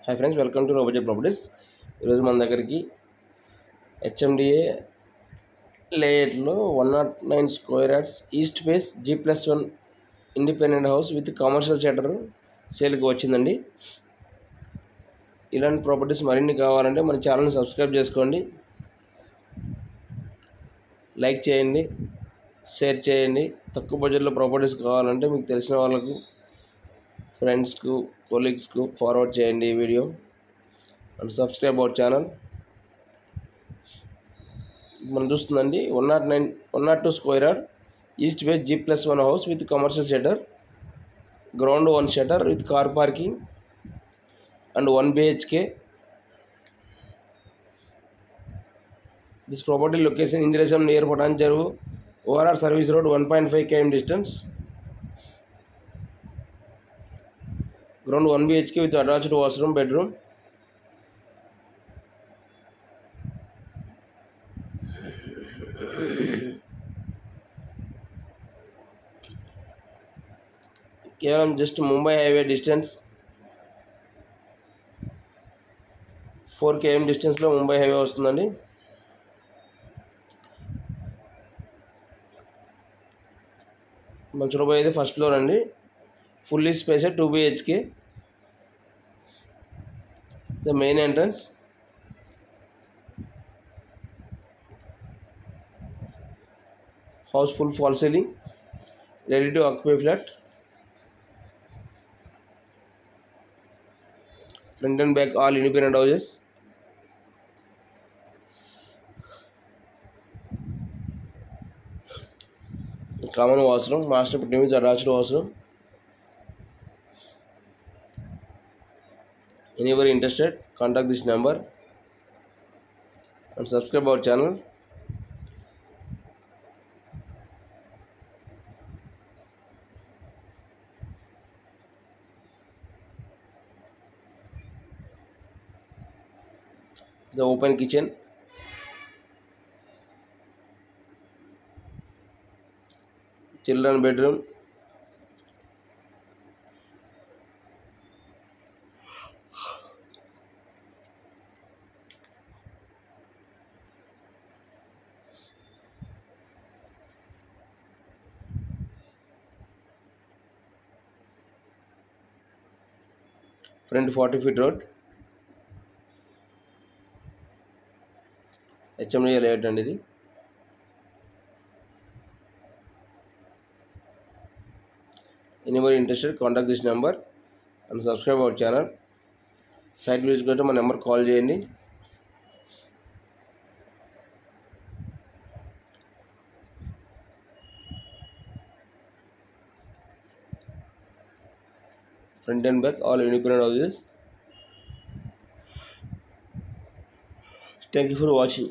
Hi friends, welcome to Robojet properties. ఈరోజు మన దగ్గరికి హెచ్ఎండిఏ లేఅవుట్లో 109 square yards east face G+1 independent house with commercial shutter సేల్కి వచ్చిందండి. ఇలాంటి ప్రాపర్టీస్ మరిన్ని కావాలంటే మన ఛానల్ని సబ్స్క్రైబ్ చేసుకోండి, లైక్ చేయండి, షేర్ చేయండి. తక్కువ బడ్జెట్లో ప్రాపర్టీస్ కావాలంటే మీకు తెలిసిన వాళ్ళకు, ఫ్రెండ్స్కు, కొలీగ్స్కు ఫార్వర్డ్ చేయండి ఈ video and subscribe our channel. మనం చూస్తుందండి 102 square yard east face G+1 house with commercial shutter, ground 1 shutter with car parking and 1 BHK. This property location Indiresham near Patancheru, ORR Service Road, 1.5 km distance. Ground 1 BHK with attached washroom, bedroom. కేవలం just Mumbai highway distance 4 km డిస్టెన్స్లో Mumbai highway వస్తుందండి. మనం చూడబోయేది first floor అండి. Fully space 2 BHK. The main entrance, house full fall ceiling, ready to occupy flat. Front and back all independent houses. Common washroom, master bedroom with attached washroom. Anybody interested, contact this number and subscribe our channel. The open kitchen, children bedroom, front 40 feet road. HMDA layout అండి ఇది. Anybody interested, contact this number and subscribe our channel. Site visit కోసం మా number call చేయండి. Front and back all independent houses. Thank you for watching.